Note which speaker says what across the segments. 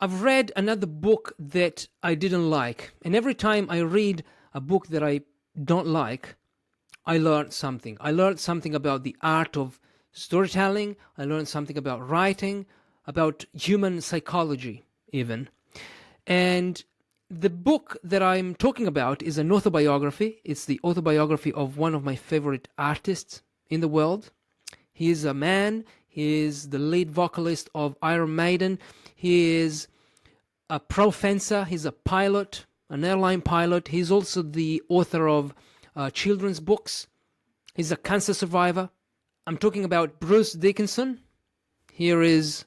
Speaker 1: I've read another book that I didn't like, and every time I read a book that I don't like, I learned something. I learned something about the art of storytelling. I learned something about writing, about human psychology, even. And the book that I'm talking about is an autobiography. It's the autobiography of one of my favorite artists in the world. He is a man. He is the lead vocalist of Iron Maiden. He is a pro fencer. He's a pilot, an airline pilot. He's also the author of children's books. He's a cancer survivor. I'm talking about Bruce Dickinson. Here is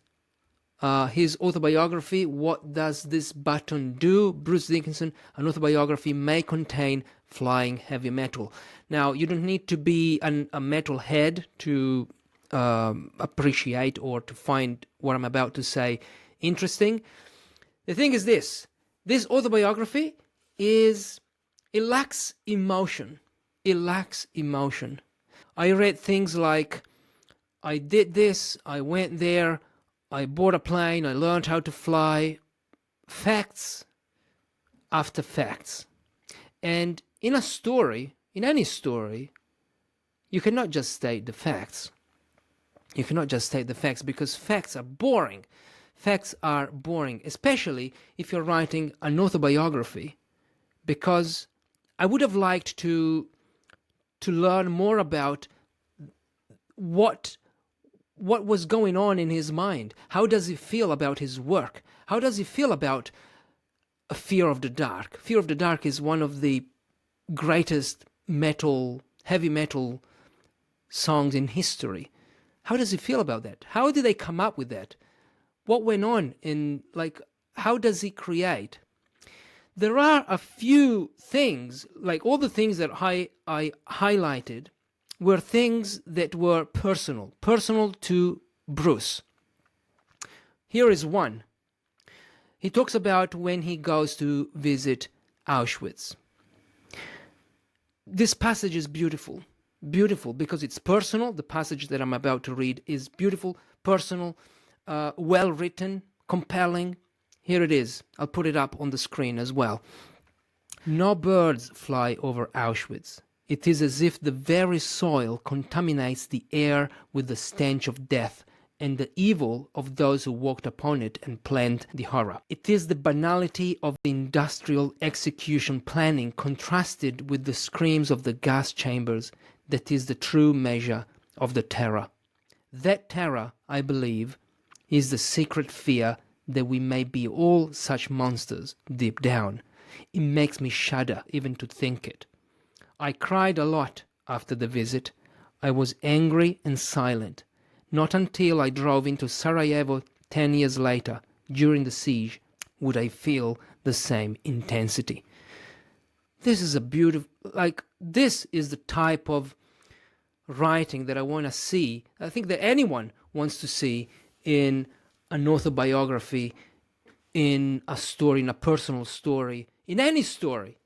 Speaker 1: his autobiography, What Does This Button Do? Bruce Dickinson, an autobiography may contain flying heavy metal. Now, you don't need to be a metal head to appreciate or to find what I'm about to say interesting. The thing is this autobiography it lacks emotion. It lacks emotion. I read things like, I did this, I went there, I bought a plane, I learned how to fly. Facts after facts. And in a story, in any story, you cannot just state the facts. You cannot just state the facts because facts are boring. Facts are boring, especially if you're writing an autobiography, because I would have liked to learn more about what was going on in his mind. How does he feel about his work? How does he feel about Fear of the Dark? Fear of the Dark is one of the greatest heavy metal songs in history. How does he feel about that? How did they come up with that? What went on how does he create? There are a few things, like all the things that I highlighted were things that were personal to Bruce. Here is one. He talks about when he goes to visit Auschwitz. This passage is beautiful because it's personal. The passage that I'm about to read is beautiful, personal, well written, compelling. Here it is. I'll put it up on the screen as well. No birds fly over Auschwitz. It is as if the very soil contaminates the air with the stench of death and the evil of those who walked upon it and planned the horror. It is the banality of the industrial execution planning contrasted with the screams of the gas chambers that is the true measure of the terror. That terror, I believe, is the secret fear that we may be all such monsters deep down. It makes me shudder even to think it. I cried a lot after the visit. I was angry and silent. Not until I drove into Sarajevo 10 years later, during the siege, would I feel the same intensity. This is a beautiful, this is the type of writing that I want to see. I think that anyone wants to see in an autobiography, in a story, in a personal story, in any story.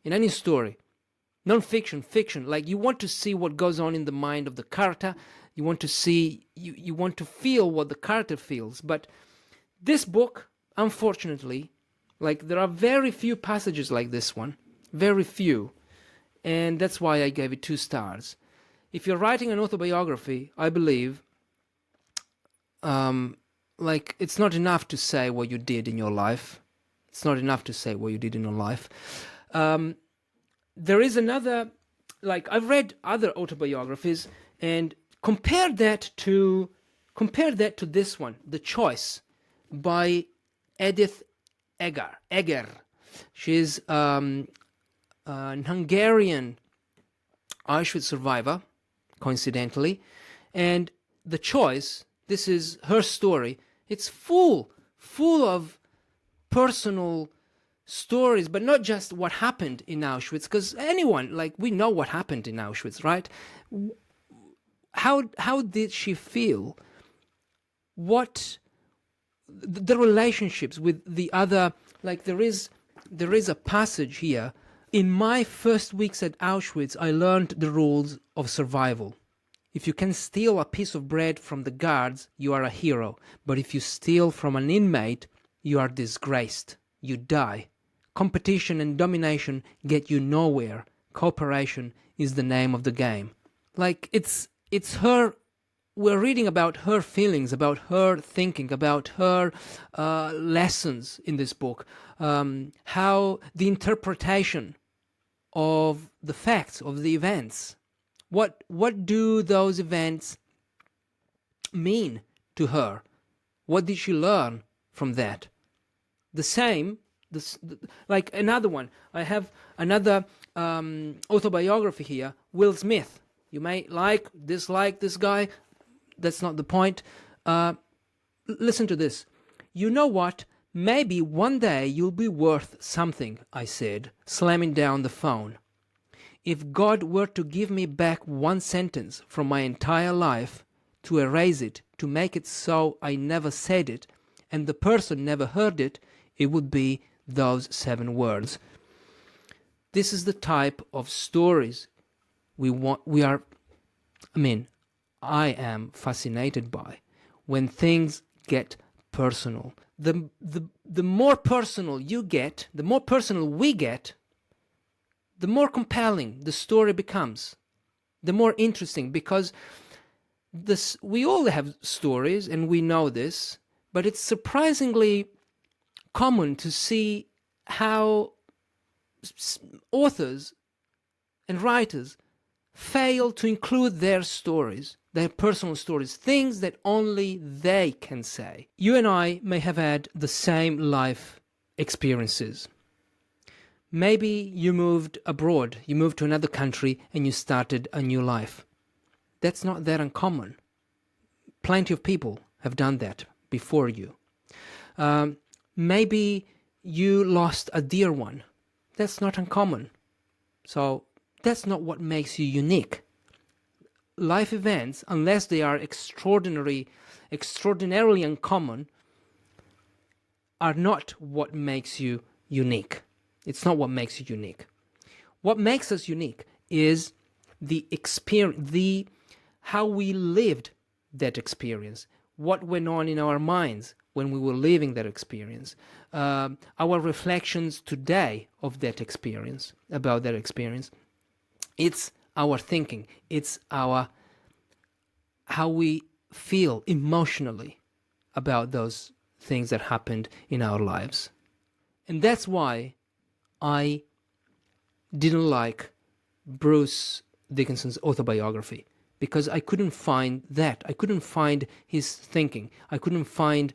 Speaker 1: Non-fiction, fiction, you want to see what goes on in the mind of the character. You want to see, you want to feel what the character feels. But this book, unfortunately, there are very few passages like this one. Very few. And that's why I gave it 2 stars. If you're writing an autobiography, I believe, it's not enough to say what you did in your life. It's not enough to say what you did in your life. There is another, I've read other autobiographies and compare that to this one, The Choice by Edith Eger. She's an Hungarian Auschwitz survivor, coincidentally, and The Choice, this is her story. It's full of personal stories, but not just what happened in Auschwitz, because anyone, we know what happened in Auschwitz, right? How did she feel? What the relationships with the other, there is a passage here. In my first weeks at Auschwitz, I learned the rules of survival. If you can steal a piece of bread from the guards, you are a hero. But if you steal from an inmate, you are disgraced. You die. Competition and domination get you nowhere. Cooperation is the name of the game. Like, it's her. We're reading about her feelings, about her thinking, about her lessons in this book. How the interpretation of the facts, of the events. What do those events mean to her? What did she learn from that? The same, like another one. I have another autobiography here, Will Smith. You may dislike this guy. That's not the point. Listen to this. You know what? Maybe one day you'll be worth something, I said, slamming down the phone. If God were to give me back one sentence from my entire life, to erase it, to make it so I never said it, and the person never heard it, it would be those 7 words. This is the type of stories I am fascinated by. When things get personal. The more personal you get, the more personal we get, the more compelling the story becomes, the more interesting, because we all have stories and we know this, but it's surprisingly common to see how authors and writers fail to include their stories, their personal stories, things that only they can say. You and I may have had the same life experiences. Maybe you moved abroad, you moved to another country and you started a new life. That's not that uncommon. Plenty of people have done that before you. Maybe you lost a dear one. That's not uncommon. So that's not what makes you unique. Life events, unless they are extraordinarily uncommon, are not what makes you unique. It's not what makes you unique. What makes us unique is the experience, how we lived that experience, what went on in our minds when we were living that experience, our reflections today of that experience, about that experience. It's our thinking. It's how we feel emotionally about those things that happened in our lives. And that's why I didn't like Bruce Dickinson's autobiography, because I couldn't find that. I couldn't find his thinking. I couldn't find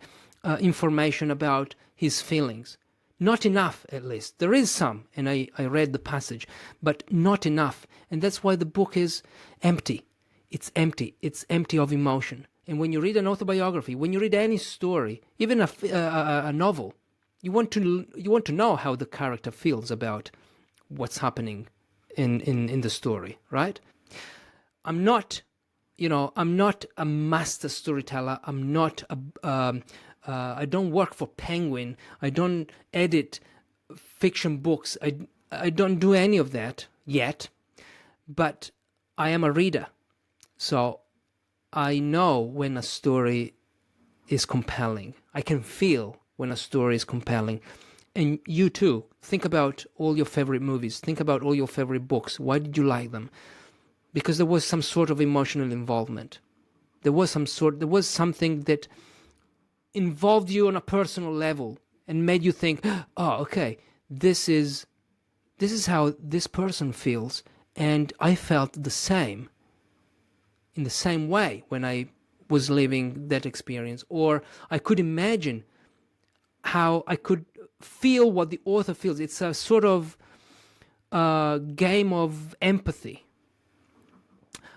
Speaker 1: information about his feelings. Not enough, at least. There is some, and I read the passage, but not enough. And that's why the book is empty. It's empty. It's empty of emotion. And when you read an autobiography, when you read any story, even a novel, you want to know how the character feels about what's happening in the story, right? I'm not a master storyteller. I'm not I don't work for Penguin. I don't edit fiction books. I don't do any of that yet. But I am a reader. So I know when a story is compelling. I can feel when a story is compelling. And you too. Think about all your favorite movies. Think about all your favorite books. Why did you like them? Because there was some sort of emotional involvement. There was something that involved you on a personal level and made you think, oh, okay, this is how this person feels, and I felt the same, in the same way when I was living that experience. Or I could imagine how I could feel what the author feels. It's a sort of game of empathy.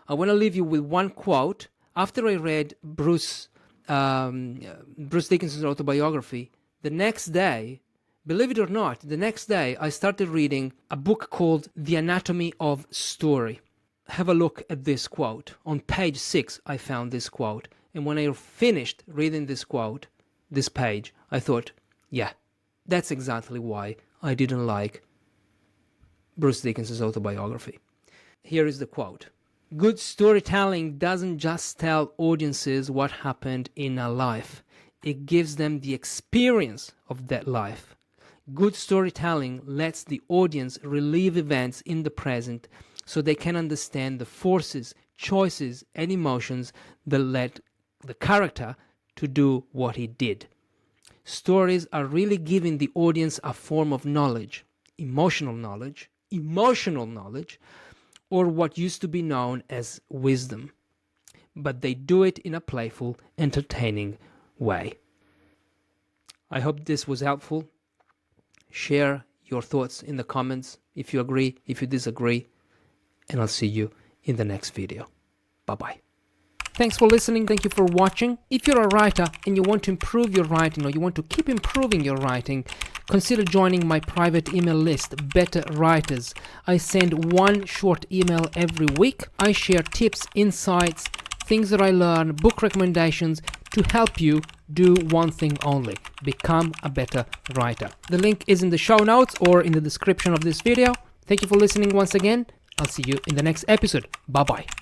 Speaker 1: I want to leave you with one quote. After I read Bruce Dickinson's autobiography, the next day, believe it or not, the next day I started reading a book called The Anatomy of Story. Have a look at this quote. On page 6, I found this quote. And when I finished reading this quote, this page, I thought, yeah, that's exactly why I didn't like Bruce Dickinson's autobiography. Here is the quote. Good storytelling doesn't just tell audiences what happened in a life. it gives them the experience of that life. Good storytelling lets the audience relive events in the present so they can understand the forces, choices, and emotions that led the character to do what he did. Stories are really giving the audience a form of knowledge, emotional knowledge, or what used to be known as wisdom. But they do it in a playful, entertaining way. I hope this was helpful. Share your thoughts in the comments if you agree, if you disagree, and I'll see you in the next video. Bye-bye. Thanks for listening. Thank you for watching. If you're a writer and you want to improve your writing or you want to keep improving your writing, consider joining my private email list, Better Writers. I send one short email every week. I share tips, insights, things that I learn, book recommendations to help you do one thing only: become a better writer. The link is in the show notes or in the description of this video. Thank you for listening once again. I'll see you in the next episode. Bye-bye.